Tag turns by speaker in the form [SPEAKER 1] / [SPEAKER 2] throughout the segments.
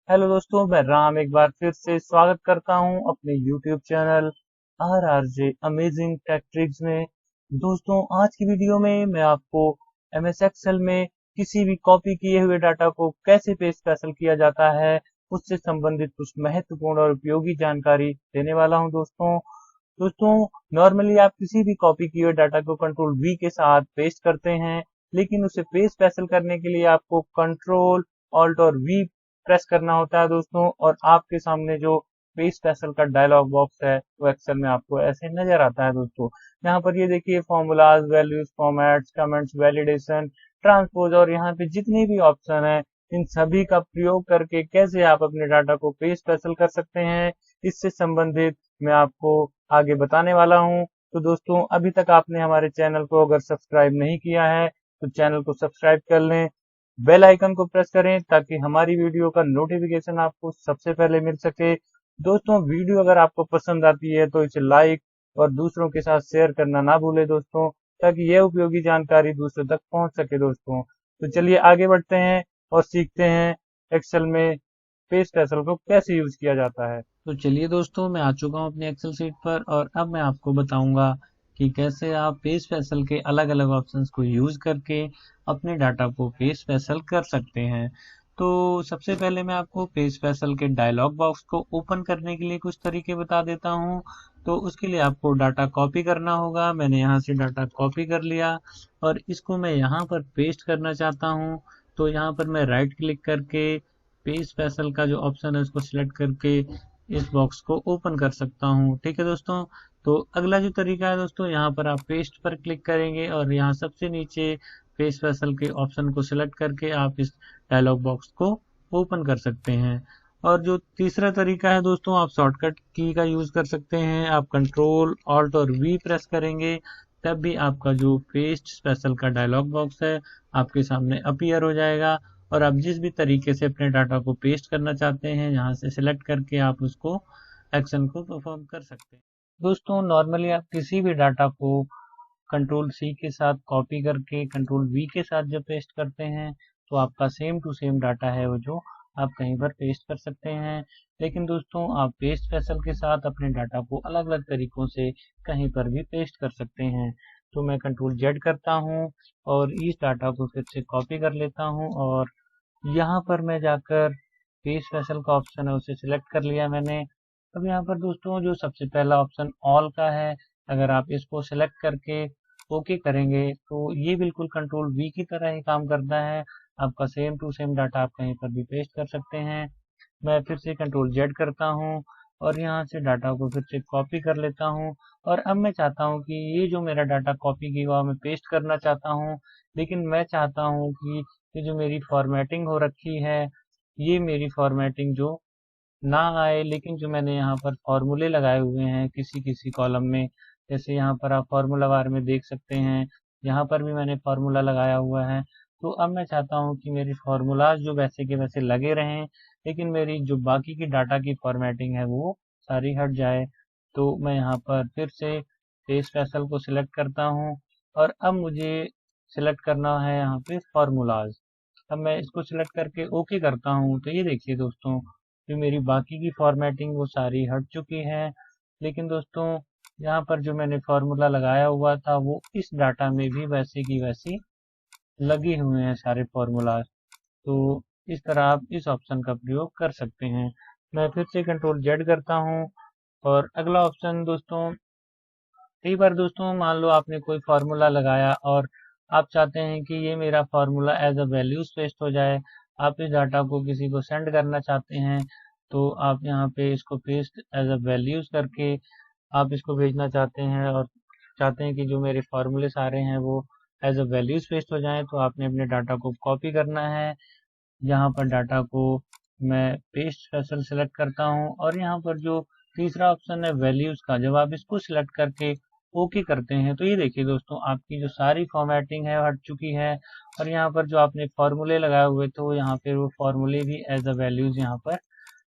[SPEAKER 1] Hello दोस्तों, मैं राम एक बार फिर से स्वागत करता हूं अपने YouTube channel RRJ amazing tech tricks में। दोस्तों, आज की वीडियो में मैं आपको MS Excel में किसी भी कॉपी किए हुए डाटा को कैसे पेस्ट स्पेशल किया जाता है, उससे संबंधित कुछ महत्वपूर्ण और उपयोगी जानकारी देने वाला हूं। दोस्तों, नॉर्मली आप किसी भी कॉपी किए हुए डाटा को कंट्रोल V के साथ पेस्ट करते हैं, लेकिन उसे पेस्ट स्पेशल करने के लिए आपको कंट्रोल ऑल्ट और V प्रेस करना होता है दोस्तों। और आपके सामने जो पेज स्पेशल का डायलॉग बॉक्स है वो एक्सेल में आपको ऐसे नजर आता है दोस्तों। यहाँ पर ये देखिए, formulas, values, formats, comments, validation, transpose और यहाँ पे जितने भी ऑप्शन है, इन सभी का प्रयोग करके कैसे आप अपने डाटा को पेज स्पेशल कर सकते हैं, इससे संबंधित मैं आपको आगे बताने वाला हूँ। तो दोस्तों, अभी तक आपने हमारे चैनल को अगर सब्सक्राइब नहीं किया है तो चैनल को सब्सक्राइब कर लें, बेल आइकन को प्रेस करें ताकि हमारी वीडियो का नोटिफिकेशन आपको सबसे पहले मिल सके। दोस्तों, वीडियो अगर आपको पसंद आती है तो इसे लाइक और दूसरों के साथ शेयर करना ना भूलें दोस्तों, ताकि यह उपयोगी जानकारी दूसरों तक पहुंच सके दोस्तों। तो चलिए आगे बढ़ते हैं और सीखते हैं एक्सेल में पेज स्पेशल को कैसे यूज किया जाता है। तो चलिए दोस्तों, मैं आ चुका हूं अपनी एक्सेल शीट पर और अब मैं आपको बताऊंगा कि कैसे आप पेज स्पेशल के अलग अलग ऑप्शंस को यूज करके अपने डाटा को पेज स्पेशल कर सकते हैं। तो सबसे पहले मैं आपको पेज स्पेशल के डायलॉग बॉक्स को ओपन करने के लिए कुछ तरीके बता देता हूं। तो उसके लिए आपको डाटा कॉपी करना होगा। मैंने यहाँ से डाटा कॉपी कर लिया और इसको मैं यहाँ पर पेस्ट करना चाहता हूँ। तो यहाँ पर मैं राइट क्लिक करके पेज स्पेशल का जो ऑप्शन है उसको सिलेक्ट करके इस बॉक्स को ओपन कर सकता हूँ। ठीक है दोस्तों। तो अगला जो तरीका है दोस्तों, यहाँ पर आप पेस्ट पर क्लिक करेंगे और यहाँ सबसे नीचे पेज स्पेशल के ऑप्शन को सिलेक्ट करके आप इस डायलॉग बॉक्स को ओपन कर सकते हैं। और जो तीसरा तरीका है दोस्तों, आप शॉर्टकट की का यूज कर सकते हैं। आप कंट्रोल ऑल्ट और वी प्रेस करेंगे, तब भी आपका जो पेस्ट स्पेशल का डायलॉग बॉक्स है आपके सामने अपीयर हो जाएगा और आप जिस भी तरीके से अपने डाटा को पेस्ट करना चाहते हैं यहाँ से सिलेक्ट करके आप उसको एक्शन को परफॉर्म कर सकते हैं। दोस्तों, नॉर्मली आप किसी भी डाटा को कंट्रोल सी के साथ कॉपी करके कंट्रोल वी के साथ जब पेस्ट करते हैं तो आपका सेम टू सेम डाटा है वो जो आप कहीं पर पेस्ट कर सकते हैं। लेकिन दोस्तों, आप पेस्ट स्पेशल के साथ अपने डाटा को अलग अलग तरीकों से कहीं पर भी पेस्ट कर सकते हैं। तो मैं कंट्रोल जेड करता हूं और इस डाटा को फिर से कॉपी कर लेता हूं और यहाँ पर मैं जाकर पेज स्पेशल का ऑप्शन है उसे सिलेक्ट कर लिया मैंने। अब यहाँ पर दोस्तों जो सबसे पहला ऑप्शन ऑल का है, अगर आप इसको सिलेक्ट करके ओके करेंगे तो ये बिल्कुल कंट्रोल वी की तरह ही काम करता है। आपका सेम टू सेम डाटा आप कहीं पर भी पेस्ट कर सकते हैं। मैं फिर से कंट्रोल जेड करता हूँ और यहाँ से डाटा को फिर से कॉपी कर लेता हूँ। और अब मैं चाहता हूँ कि ये जो मेरा डाटा कॉपी किया हुआ मैं पेस्ट करना चाहता हूँ, लेकिन मैं चाहता हूँ कि ये जो मेरी फॉर्मेटिंग हो रखी है, ये मेरी फॉर्मेटिंग जो ना आए, लेकिन जो मैंने यहाँ पर फॉर्मूले लगाए हुए हैं किसी किसी कॉलम में, जैसे यहाँ पर आप फॉर्मूला बार में देख सकते हैं, यहाँ पर भी मैंने फॉर्मूला लगाया हुआ है। तो अब मैं चाहता हूँ कि मेरी फॉर्मूलाज जो वैसे के वैसे लगे रहें, लेकिन मेरी जो बाकी की डाटा की फॉर्मेटिंग है वो सारी हट जाए। तो मैं यहाँ पर फिर से पेज स्पेशल को सिलेक्ट करता हूँ और अब मुझे सिलेक्ट करना है यहाँ पे फॉर्मूलाज। अब मैं इसको सिलेक्ट करके ओके करता हूँ तो ये देखिए दोस्तों, जो मेरी बाकी की फॉर्मेटिंग वो सारी हट चुकी है। लेकिन दोस्तों, यहाँ पर जो मैंने फॉर्मूला लगाया हुआ था वो इस डाटा में भी वैसे की वैसी लगे हुए हैं सारे फॉर्मूलाज। तो इस तरह आप इस ऑप्शन का प्रयोग कर सकते हैं। मैं फिर से कंट्रोल जेड करता हूँ और अगला ऑप्शन दोस्तों, कई बार दोस्तों मान लो आपने कोई फार्मूला लगाया और आप चाहते हैं कि ये मेरा formula as a values paste हो जाए, आप इस डाटा को किसी को सेंड करना चाहते हैं, तो आप यहाँ पे इसको पेस्ट एज अ वैल्यूज करके आप इसको भेजना चाहते हैं और चाहते हैं कि जो मेरे फार्मूले सारे हैं वो एज अ वैल्यूज पेस्ट हो जाएं, तो आपने अपने डाटा को कॉपी करना है। यहाँ पर डाटा को मैं पेस्ट स्पेशल सेलेक्ट करता हूँ और यहाँ पर जो तीसरा ऑप्शन है वैल्यूज का, जब आप इसको सिलेक्ट करके ओके करते हैं तो ये देखिए दोस्तों, आपकी जो सारी फॉर्मेटिंग है हट चुकी है और यहाँ पर जो आपने फॉर्मूले लगाए हुए थे वो यहाँ पे वो फॉर्मूले भी एज अ वैल्यूज यहाँ पर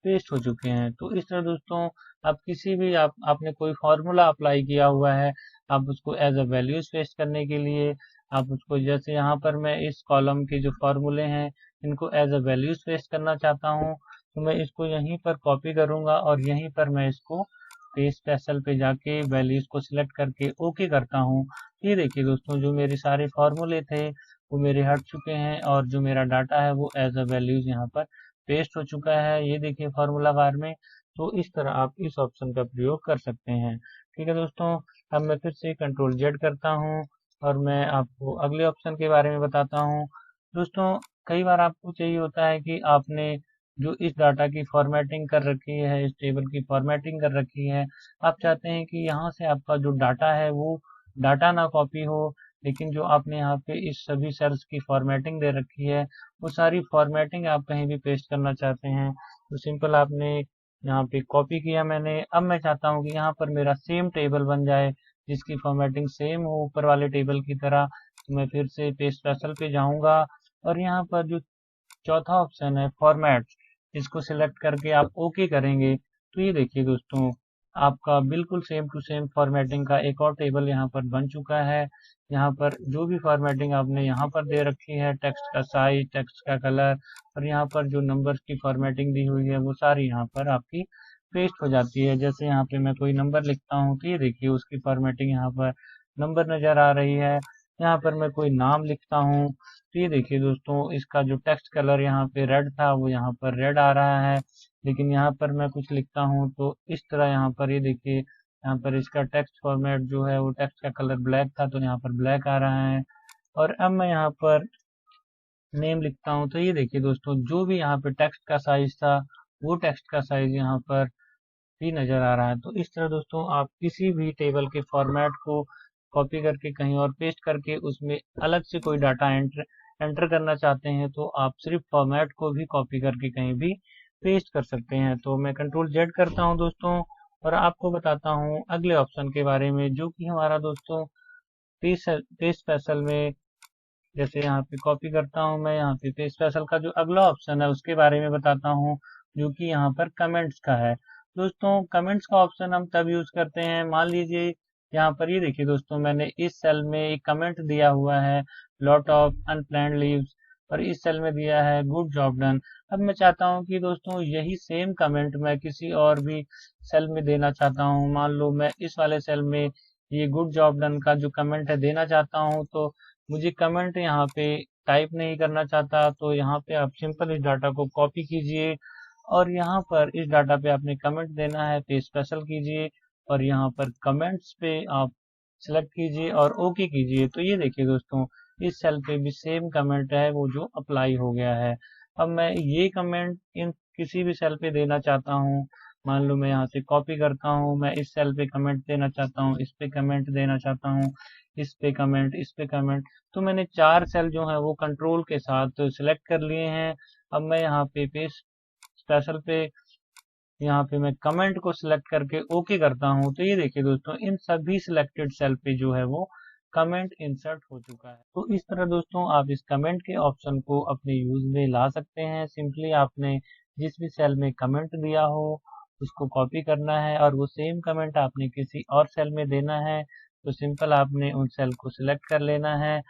[SPEAKER 1] पेस्ट हो चुके हैं। तो इस तरह दोस्तों, आप किसी भी आपने कोई फॉर्मूला अप्लाई किया हुआ है, आप उसको एज अ वैल्यूज पेस्ट करने के लिए आप उसको, जैसे यहाँ पर मैं इस कॉलम के जो फॉर्मूले हैं इनको एज अ वैल्यूज पेस्ट करना चाहता हूँ, तो मैं इसको यहीं पर कॉपी करूंगा और यहीं पर मैं इसको पेस्ट सेल पे जाके वैल्यूज को सिलेक्ट करके ओके करता हूँ। ये देखिए दोस्तों, जो मेरे सारे फॉर्मूले थे वो मेरे हट चुके हैं और जो मेरा डाटा है वो एज अ वैल्यूज यहाँ पर पेस्ट हो चुका है। ये देखिए फार्मूला बार में। तो इस तरह आप इस ऑप्शन का प्रयोग कर सकते हैं। ठीक है दोस्तों, अब मैं फिर से कंट्रोल जेड करता हूँ और मैं आपको अगले ऑप्शन के बारे में बताता हूँ। दोस्तों, कई बार आपको चाहिए होता है कि आपने जो इस डाटा की फॉर्मेटिंग कर रखी है, इस टेबल की फॉर्मेटिंग कर रखी है, आप चाहते हैं कि यहाँ से आपका जो डाटा है वो डाटा ना कॉपी हो, लेकिन जो आपने यहाँ पे इस सभी सेल्स की फॉर्मेटिंग दे रखी है वो सारी फॉर्मेटिंग आप कहीं भी पेस्ट करना चाहते हैं तो सिंपल आपने यहाँ पे कॉपी किया मैंने। अब मैं चाहता हूँ कि यहाँ पर मेरा सेम टेबल बन जाए जिसकी फॉर्मेटिंग सेम हो ऊपर वाले टेबल की तरह। तो मैं फिर से पेस्ट स्पेशल पे जाऊंगा और यहाँ पर जो चौथा ऑप्शन है फॉर्मेट, इसको सिलेक्ट करके आप ओके करेंगे तो ये देखिए दोस्तों, आपका बिल्कुल सेम टू सेम फॉर्मेटिंग का एक और टेबल यहाँ पर बन चुका है। यहाँ पर जो भी फॉर्मेटिंग आपने यहाँ पर दे रखी है, टेक्स्ट का साइज, टेक्स्ट का कलर और यहाँ पर जो नंबर्स की फॉर्मेटिंग दी हुई है वो सारी यहाँ पर आपकी पेस्ट हो जाती है। जैसे यहाँ पे मैं कोई नंबर लिखता हूँ तो ये देखिए उसकी फॉर्मेटिंग यहाँ पर नंबर नजर आ रही है। यहाँ पर मैं कोई नाम लिखता हूँ तो ये देखिए दोस्तों, इसका जो टेक्स्ट कलर यहाँ पे रेड था वो यहाँ पर रेड आ रहा है। लेकिन यहाँ पर मैं कुछ लिखता हूँ तो इस तरह यहाँ पर ये देखिए, यहाँ पर इसका टेक्स्ट फॉर्मेट जो है वो टेक्स्ट का कलर ब्लैक था तो यहाँ पर ब्लैक आ रहा है। और अब मैं यहाँ पर नेम लिखता हूँ तो ये देखिए दोस्तों, जो भी यहाँ पे टेक्स्ट का साइज था वो टेक्स्ट का साइज यहाँ पर भी नजर आ रहा है। तो इस तरह दोस्तों, आप किसी भी टेबल के फॉर्मेट को कॉपी करके कहीं और पेस्ट करके उसमें अलग से कोई डाटा एंटर करना चाहते हैं तो आप सिर्फ फॉर्मेट को भी कॉपी करके कहीं भी पेस्ट कर सकते हैं। तो मैं कंट्रोल जेड करता हूं दोस्तों और आपको बताता हूं अगले ऑप्शन के बारे में, जो कि हमारा दोस्तों पेस्ट पेस्ट स्पेशल में, जैसे यहाँ पे कॉपी करता हूँ मैं, यहाँ पे पेस्ट स्पेशल का जो अगला ऑप्शन है उसके बारे में बताता हूँ, जो कि यहाँ पर कमेंट्स का है। दोस्तों, कमेंट्स का ऑप्शन हम तब यूज करते हैं, मान लीजिए यहाँ पर ये देखिए दोस्तों, मैंने इस सेल में एक कमेंट दिया हुआ है लॉट ऑफ अनप्लैन्ड लीव्स और इस सेल में दिया है गुड जॉब डन। अब मैं चाहता हूँ कि दोस्तों यही सेम कमेंट मैं किसी और भी सेल में देना चाहता हूँ। मान लो मैं इस वाले सेल में ये गुड जॉब डन का जो कमेंट है देना चाहता हूँ, तो मुझे कमेंट यहाँ पे टाइप नहीं करना चाहता तो यहाँ पे आप सिंपल इस डाटा को कॉपी कीजिए और यहाँ पर इस डाटा पे आपने कमेंट देना है, पेस्ट स्पेशल कीजिए और यहाँ पर कमेंट्स पे आप सिलेक्ट कीजिए और ओके कीजिए। तो ये देखिए दोस्तों, इस सेल पे भी सेम कमेंट है वो जो अप्लाई हो गया है। अब मैं ये कमेंट इन किसी भी सेल पे देना चाहता हूँ, मान लो मैं यहाँ से कॉपी करता हूँ, मैं इस सेल पे कमेंट देना चाहता हूँ, इस पे कमेंट देना चाहता हूँ, इस पे कमेंट, इस पे कमेंट। तो मैंने 4 सेल जो है वो कंट्रोल के साथ सिलेक्ट कर लिए हैं। अब मैं यहाँ पे पेस्ट स्पेशल पे, यहाँ पे मैं कमेंट को सिलेक्ट करके ओके करता हूँ तो ये देखिए दोस्तों, इन सभी सिलेक्टेड सेल पे जो है वो कमेंट इंसर्ट हो चुका है। तो इस तरह दोस्तों आप इस कमेंट के ऑप्शन को अपने यूज में ला सकते हैं। सिंपली आपने जिस भी सेल में कमेंट दिया हो उसको कॉपी करना है और वो सेम कमेंट आपने किसी और सेल में देना है तो सिंपल आपने उन सेल को सिलेक्ट कर लेना है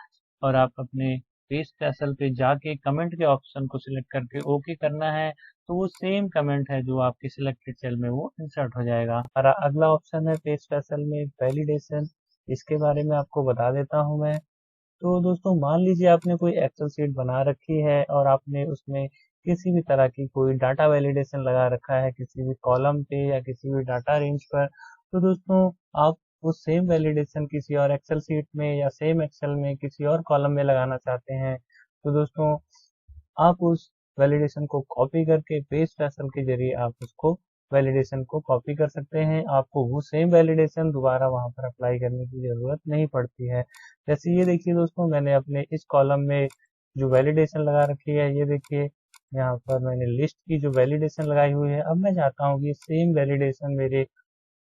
[SPEAKER 1] और आप अपने पेस्ट सेल पे जाके कमेंट के ऑप्शन को सिलेक्ट करके ओके करना है तो वो सेम कमेंट है जो आपके सिलेक्टेड सेल में वो इंसर्ट हो जाएगा। हमारा अगला ऑप्शन है पेज स्पेशल में वैलिडेशन। इसके बारे में आपको बता देता हूं मैं। तो दोस्तों, मान लीजिए आपने कोई एक्सेल शीट बना रखी है और आपने उसमें किसी भी तरह की कोई डाटा वैलिडेशन लगा रखा है किसी भी कॉलम पे या किसी भी डाटा रेंज पर। तो दोस्तों, आप वो सेम वैलिडेशन किसी और एक्सेल शीट में या सेम एक्सेल में किसी और कॉलम में लगाना चाहते हैं तो दोस्तों, आप उस वैलिडेशन को कॉपी करके पेज स्पेशल के जरिए आप उसको वैलिडेशन को कॉपी कर सकते हैं। आपको वो सेम वैलिडेशन दोबारा वहां पर अप्लाई करने की जरूरत नहीं पड़ती है। जैसे ये देखिए दोस्तों, मैंने अपने इस कॉलम में जो वैलिडेशन लगा रखी है, ये देखिए यहाँ पर मैंने लिस्ट की जो वैलिडेशन लगाई हुई है। अब मैं चाहता हूँ कि सेम वैलिडेशन मेरे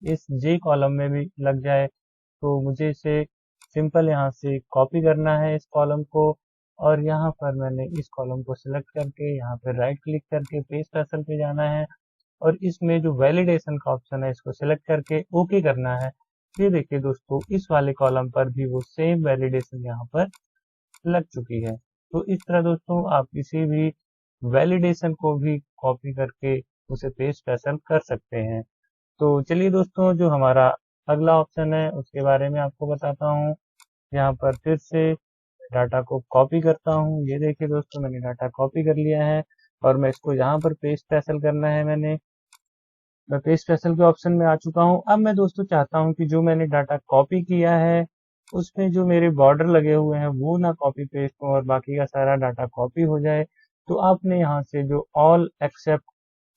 [SPEAKER 1] इस जे कॉलम में भी लग जाए तो मुझे इसे सिंपल यहाँ से कॉपी करना है इस कॉलम को और यहाँ पर मैंने इस कॉलम को सिलेक्ट करके यहाँ पे राइट क्लिक करके पेज स्पेशल पे जाना है और इसमें जो वैलिडेशन का ऑप्शन है इसको सिलेक्ट करके ओके करना है। ये देखिए दोस्तों, इस वाले कॉलम पर भी वो सेम वैलिडेशन यहाँ पर लग चुकी है। तो इस तरह दोस्तों आप किसी भी वैलिडेशन को भी कॉपी करके उसे पेस्ट स्पेशल कर सकते हैं। तो चलिए दोस्तों, जो हमारा अगला ऑप्शन है उसके बारे में आपको बताता हूँ। यहाँ पर फिर से डाटा को कॉपी करता हूँ। ये देखिए दोस्तों, मैंने डाटा कॉपी कर लिया है और मैं इसको यहाँ पर पेस्ट स्पेशल करना है। मैं पेस्ट स्पेशल के ऑप्शन में आ चुका हूँ। अब मैं दोस्तों चाहता हूँ कि जो मैंने डाटा कॉपी किया है उसमें जो मेरे बॉर्डर लगे हुए हैं वो ना कॉपी पेस्ट हो और बाकी का सारा डाटा कॉपी हो जाए। तो आपने यहाँ से जो ऑल एक्सेप्ट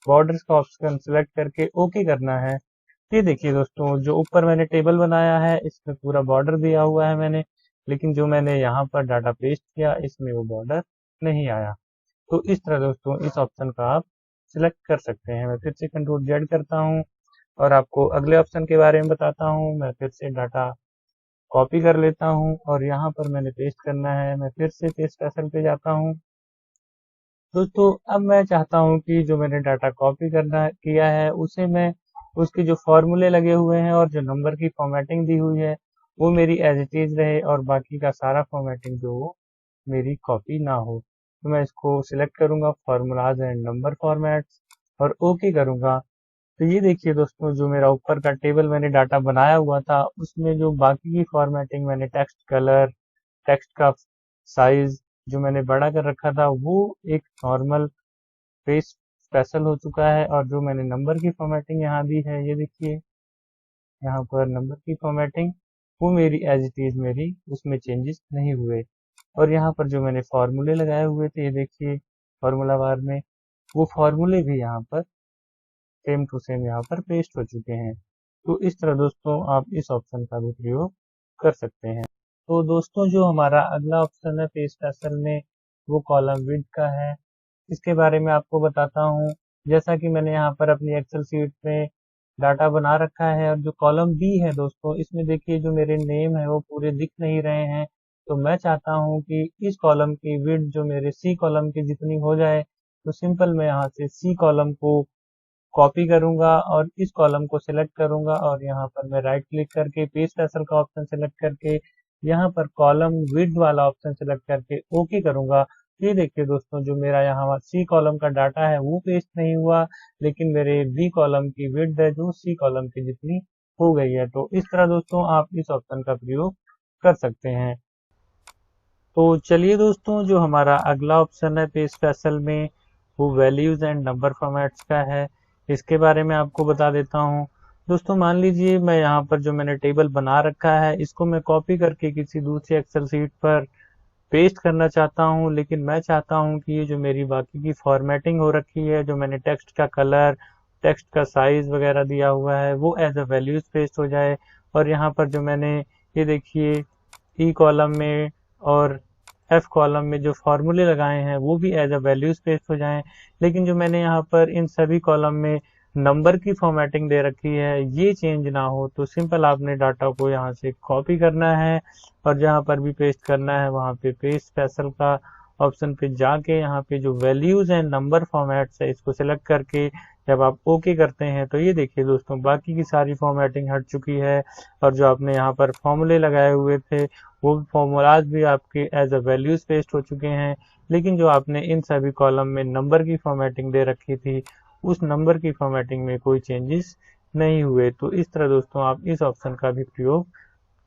[SPEAKER 1] बॉर्डर्स का ऑप्शन सेलेक्ट करके ओके करना है। ये देखिए दोस्तों, जो ऊपर मैंने टेबल बनाया है इसमें पूरा बॉर्डर दिया हुआ है मैंने, लेकिन जो मैंने यहाँ पर डाटा पेस्ट किया इसमें वो बॉर्डर नहीं आया। तो इस तरह दोस्तों इस ऑप्शन का आप सिलेक्ट कर सकते हैं। मैं फिर से कंट्रोल जेड करता हूँ और आपको अगले ऑप्शन के बारे में बताता हूँ। मैं फिर से डाटा कॉपी कर लेता हूँ और यहाँ पर मैंने पेस्ट करना है। मैं फिर से पेस्ट स्पेशल पे जाता हूँ। दोस्तों अब मैं चाहता हूँ कि जो मैंने डाटा कॉपी करना किया है उसे मैं उसके जो फॉर्मूले लगे हुए हैं और जो नंबर की फॉर्मेटिंग दी हुई है वो मेरी एज इट इज रहे और बाकी का सारा फॉर्मेटिंग जो हो मेरी कॉपी ना हो। तो मैं इसको सिलेक्ट करूंगा फॉर्मूलाज एंड नंबर फॉर्मेट्स और ओके करूंगा। तो ये देखिए दोस्तों, जो मेरा ऊपर का टेबल मैंने डाटा बनाया हुआ था उसमें जो बाकी की फॉर्मेटिंग मैंने टेक्स्ट कलर, टेक्स्ट का साइज जो मैंने बड़ा कर रखा था वो एक नॉर्मल पेज स्पेशल हो चुका है। और जो मैंने नंबर की फॉर्मेटिंग यहाँ दी है, ये देखिए यहाँ पर नंबर की फॉर्मेटिंग वो मेरी एज इट इज मेरी उसमें चेंजेस नहीं हुए। और यहाँ पर जो मैंने फॉर्मूले लगाए हुए थे, ये देखिए फॉर्मूला बार में वो फॉर्मूले भी यहाँ पर सेम टू सेम यहाँ पर पेस्ट हो चुके हैं। तो इस तरह दोस्तों आप इस ऑप्शन का भी प्रयोग कर सकते हैं। तो दोस्तों जो हमारा अगला ऑप्शन है पेज स्पेशल में वो कॉलम विड्थ का है। इसके बारे में आपको बताता हूँ। जैसा कि मैंने यहाँ पर अपनी एक्सेल शीट में डाटा बना रखा है और जो कॉलम बी है दोस्तों इसमें देखिए जो मेरे नेम है वो पूरे दिख नहीं रहे हैं। तो मैं चाहता हूँ कि इस कॉलम की विड्थ जो मेरे सी कॉलम की जितनी हो जाए। तो सिंपल मैं यहाँ से सी कॉलम को कॉपी करूंगा और इस कॉलम को सिलेक्ट करूंगा और यहाँ पर मैं राइट क्लिक करके पेज स्पेशल का ऑप्शन सिलेक्ट करके यहाँ पर कॉलम विड्थ वाला ऑप्शन सिलेक्ट करके ओके करूंगा। ये देखिए दोस्तों, जो मेरा यहाँ सी कॉलम का डाटा है वो पेस्ट नहीं हुआ, लेकिन मेरे बी कॉलम की विड्थ है जो सी कॉलम की जितनी हो गई है। तो इस तरह दोस्तों आप इस ऑप्शन का प्रयोग कर सकते हैं। तो चलिए दोस्तों, जो हमारा अगला ऑप्शन है पेज स्पेशल में वो वैल्यूज एंड नंबर फॉर्मेट्स का है। इसके बारे में आपको बता देता हूँ। दोस्तों मान लीजिए मैं यहाँ पर जो मैंने टेबल बना रखा है इसको मैं कॉपी करके किसी दूसरी एक्सेल शीट पर पेस्ट करना चाहता हूँ, लेकिन मैं चाहता हूँ कि ये जो मेरी बाकी की फॉर्मेटिंग हो रखी है, जो मैंने टेक्स्ट का कलर, टेक्स्ट का साइज वगैरह दिया हुआ है वो एज अ वैल्यूज पेस्ट हो जाए। और यहाँ पर जो मैंने ये देखिए ई कॉलम में और एफ कॉलम में जो फॉर्मूले लगाए हैं वो भी एज अ वैल्यूज पेस्ट हो जाएं। लेकिन जो मैंने यहाँ पर इन सभी कॉलम में नंबर की फॉर्मेटिंग दे रखी है ये चेंज ना हो, तो सिंपल आपने डाटा को यहाँ से कॉपी करना है और जहाँ पर भी पेस्ट करना है वहाँ पे पेस्ट स्पेशल का ऑप्शन पे जाके यहाँ पे जो वैल्यूज एंड नंबर फॉर्मेट्स है इसको सिलेक्ट करके जब आप ओके करते हैं तो ये देखिए दोस्तों बाकी की सारी फॉर्मेटिंग हट चुकी है। और जो आपने यहाँ पर फॉर्मूले लगाए हुए थे वो फॉर्मूलाज भी आपके एज अ वैल्यूज पेस्ट हो चुके हैं। लेकिन जो आपने इन सभी कॉलम में नंबर की फॉर्मेटिंग दे रखी थी उस नंबर की फॉर्मेटिंग में कोई चेंजेस नहीं हुए। तो इस तरह दोस्तों आप इस ऑप्शन का भी प्रयोग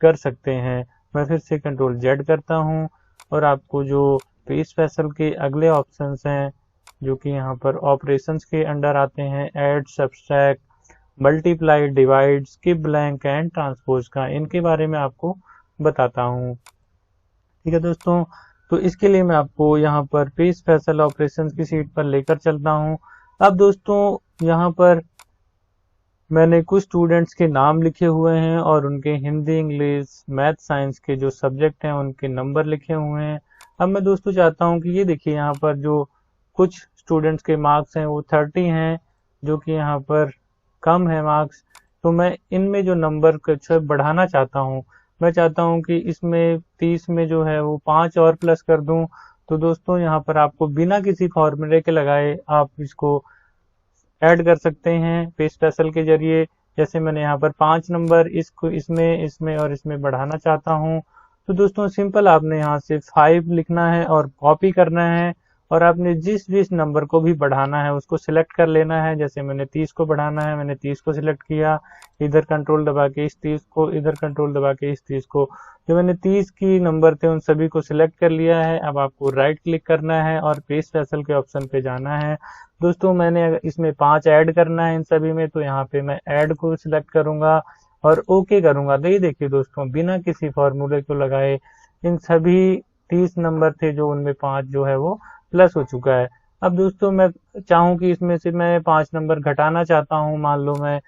[SPEAKER 1] कर सकते हैं। मैं फिर से कंट्रोल जेड करता हूं और आपको जो पेज स्पेशल के अगले ऑप्शंस हैं जो कि यहाँ पर ऑपरेशंस के अंडर आते हैं, add, subtract, multiply, divide, skip blank and transpose का, इनके बारे में आपको बताता हूँ। ठीक है दोस्तों, तो इसके लिए मैं आपको यहाँ पर पेज स्पेशल ऑपरेशंस की सीट पर लेकर चलता हूँ। अब दोस्तों यहाँ पर मैंने कुछ स्टूडेंट्स के नाम लिखे हुए हैं और उनके हिंदी, इंग्लिश, मैथ, साइंस के जो सब्जेक्ट हैं उनके नंबर लिखे हुए हैं। अब मैं दोस्तों चाहता हूं कि ये देखिए यहाँ पर जो कुछ स्टूडेंट्स के मार्क्स हैं वो 30 हैं जो कि यहाँ पर कम है मार्क्स। तो मैं इनमें जो नंबर कुछ बढ़ाना चाहता हूँ। मैं चाहता हूँ कि इसमें 30 में जो है वो 5 और प्लस कर दूं। तो दोस्तों यहाँ पर आपको बिना किसी फॉर्मूले के लगाए आप इसको ऐड कर सकते हैं पेज स्पेशल के जरिए। जैसे मैंने यहाँ पर 5 नंबर इसको इसमें इसमें और इसमें बढ़ाना चाहता हूँ। तो दोस्तों सिंपल आपने यहाँ से 5 लिखना है और कॉपी करना है और आपने जिस जिस नंबर को भी बढ़ाना है उसको सिलेक्ट कर लेना है। जैसे मैंने 30 को बढ़ाना है, मैंने 30 को सिलेक्ट किया, इधर कंट्रोल दबा के इस 30 को, इधर कंट्रोल दबा के इस 30 को, जो मैंने 30 की नंबर थे उन सभी को सिलेक्ट कर लिया है। अब आपको राइट क्लिक करना है और पेस्ट स्पेशल के ऑप्शन पे जाना है। दोस्तों मैंने इसमें 5 ऐड करना है इन सभी में, तो यहाँ पे मैं ऐड को सिलेक्ट करूंगा और ओके करूंगा। तो ये देखिए दोस्तों, बिना किसी फॉर्मूले को लगाए इन सभी 30 नंबर थे जो उनमें 5 जो है वो प्लस हो चुका है। अब दोस्तों मैं चाहूं कि इसमें से मैं 5 नंबर घटाना चाहता हूं, मान लो मैं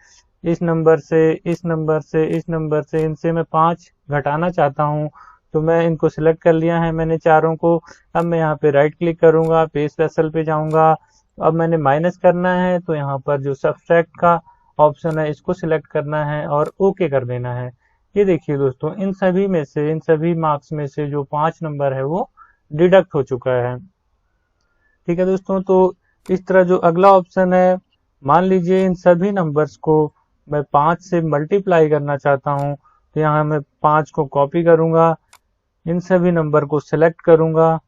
[SPEAKER 1] इस नंबर से, इस नंबर से, इस नंबर से, इनसे मैं 5 घटाना चाहता हूं, तो मैं इनको सिलेक्ट कर लिया है मैंने चारों को। अब मैं यहाँ पे राइट क्लिक करूंगा, पेस्ट स्पेशल पे जाऊंगा। अब मैंने माइनस करना है तो यहाँ पर जो सब्सट्रैक्ट का ऑप्शन है इसको सिलेक्ट करना है और ओके कर देना है। ये देखिए दोस्तों, इन सभी में से, इन सभी मार्क्स में से जो 5 नंबर है वो डिडक्ट हो चुका है। ठीक है दोस्तों, तो इस तरह जो अगला ऑप्शन है, मान लीजिए इन सभी नंबर्स को मैं 5 से मल्टीप्लाई करना चाहता हूं, तो यहाँ मैं 5 को कॉपी करूंगा, इन सभी नंबर को सिलेक्ट करूंगा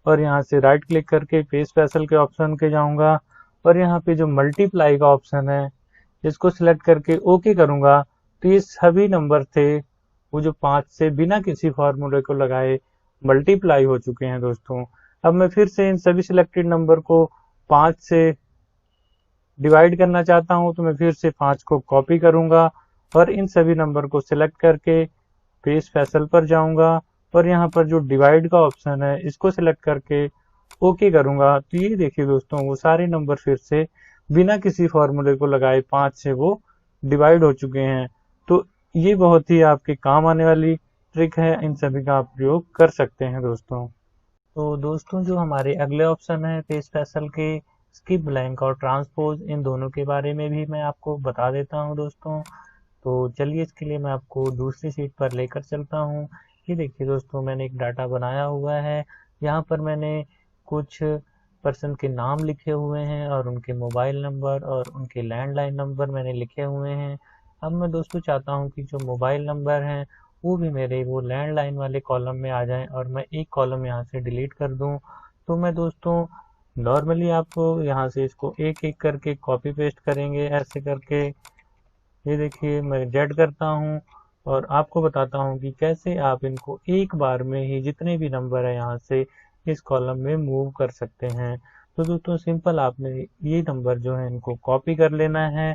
[SPEAKER 1] और यहाँ से राइट क्लिक करके पेस्ट स्पेशल के ऑप्शन के जाऊंगा और यहाँ पे जो मल्टीप्लाई का ऑप्शन है इसको सिलेक्ट करके ओके करूंगा। तो ये सभी नंबर थे वो जो 5 से बिना किसी फॉर्मूले को लगाए मल्टीप्लाई हो चुके हैं दोस्तों। अब मैं फिर से इन सभी सिलेक्टेड नंबर को 5 से डिवाइड करना चाहता हूं, तो मैं फिर से 5 को कॉपी करूंगा और इन सभी नंबर को सिलेक्ट करके पेस्ट स्पेशल पर जाऊंगा और यहाँ पर जो डिवाइड का ऑप्शन है इसको सिलेक्ट करके ओके करूंगा। तो ये देखिए दोस्तों, वो सारे नंबर फिर से बिना किसी फॉर्मूले को लगाए 5 से वो डिवाइड हो चुके हैं। तो ये बहुत ही आपके काम आने वाली ट्रिक है, इन सभी का आप प्रयोग कर सकते हैं दोस्तों। तो दोस्तों जो हमारे अगले ऑप्शन है पेस्ट स्पेशल के, स्किप ब्लैंक और ट्रांसपोज, इन दोनों के बारे में भी मैं आपको बता देता हूं दोस्तों। तो चलिए इसके लिए मैं आपको दूसरी शीट पर लेकर चलता हूं। ये देखिए दोस्तों, मैंने एक डाटा बनाया हुआ है, यहाँ पर मैंने कुछ पर्सन के नाम लिखे हुए हैं और उनके मोबाइल नंबर और उनके लैंडलाइन नंबर मैंने लिखे हुए हैं। अब मैं दोस्तों चाहता हूं कि जो मोबाइल नंबर हैं वो भी मेरे वो लैंडलाइन वाले कॉलम में आ जाएं और मैं एक कॉलम यहाँ से डिलीट कर दूं। तो मैं दोस्तों नॉर्मली आपको यहाँ से इसको एक एक करके कॉपी पेस्ट करेंगे ऐसे करके। ये देखिए मैं जेड करता हूँ और आपको बताता हूँ कि कैसे आप इनको एक बार में ही जितने भी नंबर है यहाँ से इस कॉलम में मूव कर सकते हैं। तो दोस्तों सिंपल आपने ये नंबर जो है इनको कॉपी कर लेना है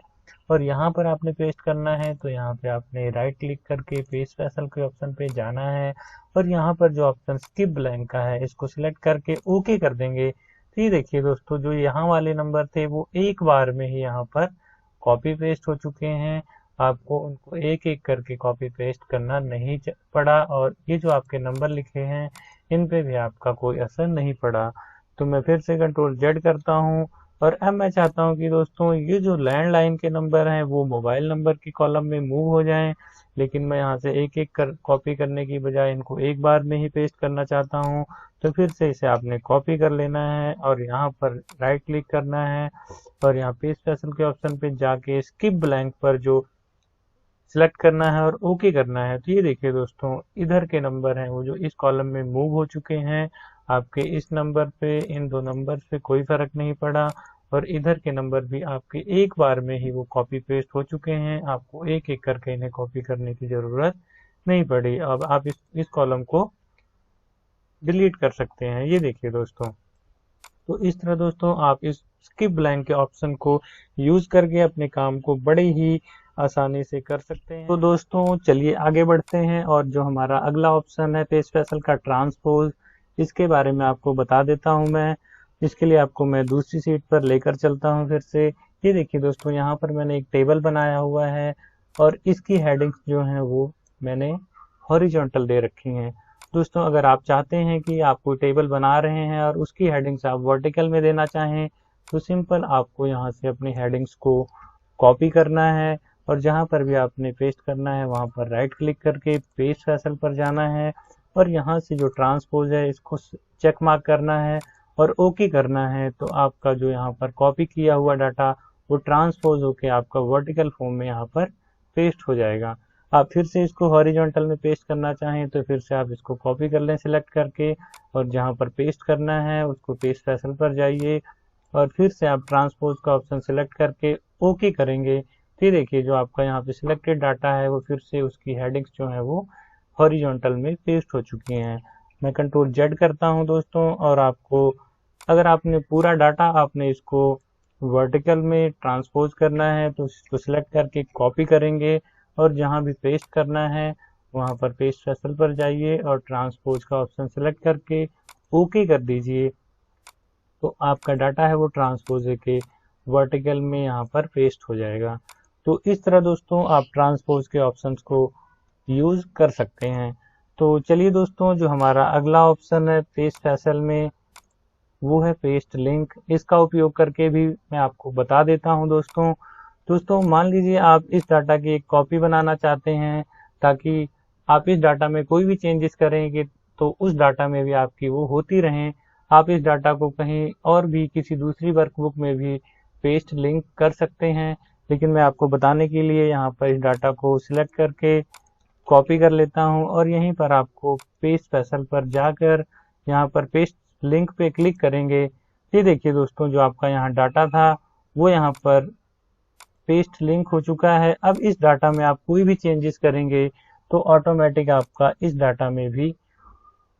[SPEAKER 1] और यहाँ पर आपने पेस्ट करना है। तो यहाँ पे आपने राइट क्लिक करके पेस्ट स्पेशल के ऑप्शन पे जाना है और यहाँ पर जो ऑप्शन स्किप ब्लैंक का है इसको सिलेक्ट करके ओके कर देंगे। तो ये देखिए दोस्तों, जो यहाँ वाले नंबर थे वो एक बार में ही यहाँ पर कॉपी पेस्ट हो चुके हैं। आपको उनको एक एक करके कॉपी पेस्ट करना नहीं पड़ा और ये जो आपके नंबर लिखे हैं इन पे भी आपका कोई असर नहीं पड़ा। तो मैं फिर से कंट्रोल जेड करता हूँ और अब मैं चाहता हूँ कि दोस्तों ये जो लैंडलाइन के नंबर हैं वो मोबाइल नंबर की कॉलम में मूव हो जाएं, लेकिन मैं यहाँ से एक एक कॉपी करने की बजाय इनको एक बार में ही पेस्ट करना चाहता हूँ। तो फिर से इसे आपने कॉपी कर लेना है और यहाँ पर राइट क्लिक करना है और यहाँ पेस्ट स्पेशल के ऑप्शन पे जाके स्किप ब्लैंक पर जो सिलेक्ट करना है और ओके करना है। तो ये देखिए दोस्तों, इधर के नंबर हैं वो जो इस कॉलम में मूव हो चुके हैं। आपके इस नंबर पे, इन दो नंबर पे कोई फर्क नहीं पड़ा और इधर के नंबर भी आपके एक बार में ही वो कॉपी पेस्ट हो चुके हैं। आपको एक एक करके इन्हें कॉपी करने की जरूरत नहीं पड़ी। अब आप इस कॉलम को डिलीट कर सकते हैं। ये देखिए दोस्तों, तो इस तरह दोस्तों आप इस स्किप ब्लैंक के ऑप्शन को यूज करके अपने काम को बड़े ही आसानी से कर सकते हैं। तो दोस्तों चलिए आगे बढ़ते हैं और जो हमारा अगला ऑप्शन है पेस्ट स्पेशल का ट्रांसपोज, इसके बारे में आपको बता देता हूं मैं। इसके लिए आपको मैं दूसरी सीट पर लेकर चलता हूं फिर से। ये देखिए दोस्तों, यहाँ पर मैंने एक टेबल बनाया हुआ है और इसकी हेडिंग्स जो हैं वो मैंने हॉरिजॉन्टल दे रखी हैं। दोस्तों अगर आप चाहते हैं कि आप कोई टेबल बना रहे हैं और उसकी हेडिंग्स आप वर्टिकल में देना चाहें, तो सिंपल आपको यहाँ से अपनी हेडिंग्स को कॉपी करना है और जहाँ पर भी आपने पेस्ट करना है वहाँ पर राइट क्लिक करके पेस्ट स्पेशल पर जाना है और यहाँ से जो ट्रांसपोज है इसको चेक मार्क करना है और ओके करना है। तो आपका जो यहाँ पर कॉपी किया हुआ डाटा वो ट्रांसपोज होके आपका वर्टिकल फॉर्म में यहाँ पर पेस्ट हो जाएगा। आप फिर से इसको हॉरिजॉन्टल में पेस्ट करना चाहें तो फिर से आप इसको कॉपी कर लें सिलेक्ट करके, और जहां पर पेस्ट करना है उसको पेस्ट फैसल पर जाइए और फिर से आप ट्रांसपोज का ऑप्शन सिलेक्ट करके ओके करेंगे। फिर देखिए जो आपका यहाँ पे सिलेक्टेड डाटा है वो फिर से उसकी हेडिंग्स जो है वो हॉरिजॉन्टल में पेस्ट हो चुकी हैं। मैं कंट्रोल जेड करता हूं दोस्तों, और आपको अगर आपने पूरा डाटा आपने इसको वर्टिकल में ट्रांसपोज करना है तो इसको सिलेक्ट करके कॉपी करेंगे और जहां भी पेस्ट करना है वहां पर पेस्ट फैसल पर जाइए और ट्रांसपोज का ऑप्शन सिलेक्ट करके ओके कर दीजिए। तो आपका डाटा है वो ट्रांसपोज के वर्टिकल में यहाँ पर पेस्ट हो जाएगा। तो इस तरह दोस्तों आप ट्रांसपोज के ऑप्शंस को यूज कर सकते हैं। तो चलिए दोस्तों, जो हमारा अगला ऑप्शन है पेस्ट फैसल में वो है पेस्ट लिंक। इसका उपयोग करके भी मैं आपको बता देता हूं दोस्तों मान लीजिए आप इस डाटा की एक कॉपी बनाना चाहते हैं ताकि आप इस डाटा में कोई भी चेंजेस करेंगे तो उस डाटा में भी आपकी वो होती रहें। आप इस डाटा को कहीं और भी किसी दूसरी वर्कबुक में भी पेस्ट लिंक कर सकते हैं, लेकिन मैं आपको बताने के लिए यहाँ पर इस डाटा को सिलेक्ट करके कॉपी कर लेता हूं और यहीं पर आपको पेस्ट फैसल पर जाकर यहाँ पर पेस्ट लिंक पे क्लिक करेंगे। ये देखिए दोस्तों, जो आपका यहाँ डाटा था वो यहाँ पर पेस्ट लिंक हो चुका है। अब इस डाटा में आप कोई भी चेंजेस करेंगे तो ऑटोमेटिक आपका इस डाटा में भी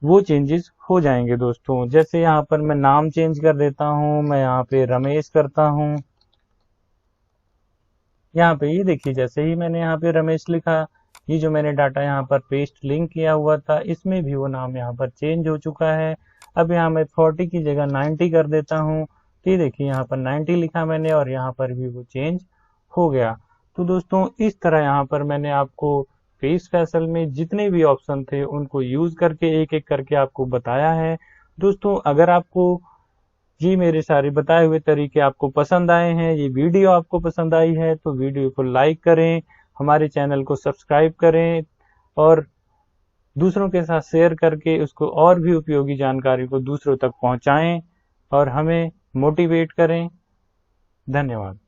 [SPEAKER 1] वो चेंजेस हो जाएंगे दोस्तों। जैसे यहाँ पर मैं नाम चेंज कर देता हूँ, मैं यहाँ पे रमेश करता हूँ। यहाँ पे ये देखिए जैसे ही मैंने यहाँ पे रमेश लिखा, ये जो मैंने डाटा यहाँ पर पेस्ट लिंक किया हुआ था इसमें भी वो नाम यहाँ पर चेंज हो चुका है। अब यहाँ मैं 40 की जगह 90 कर देता हूँ। तो ये देखिए यहाँ पर 90 लिखा मैंने और यहाँ पर भी वो चेंज हो गया। तो दोस्तों इस तरह यहाँ पर मैंने आपको पेस्ट फैसल में जितने भी ऑप्शन थे उनको यूज करके एक एक करके आपको बताया है। दोस्तों अगर आपको ये मेरे सारे बताए हुए तरीके आपको पसंद आए हैं, ये वीडियो आपको पसंद आई है तो वीडियो को लाइक करें, हमारे चैनल को सब्सक्राइब करें और दूसरों के साथ शेयर करके उसको और भी उपयोगी जानकारी को दूसरों तक पहुंचाएं और हमें मोटिवेट करें। धन्यवाद।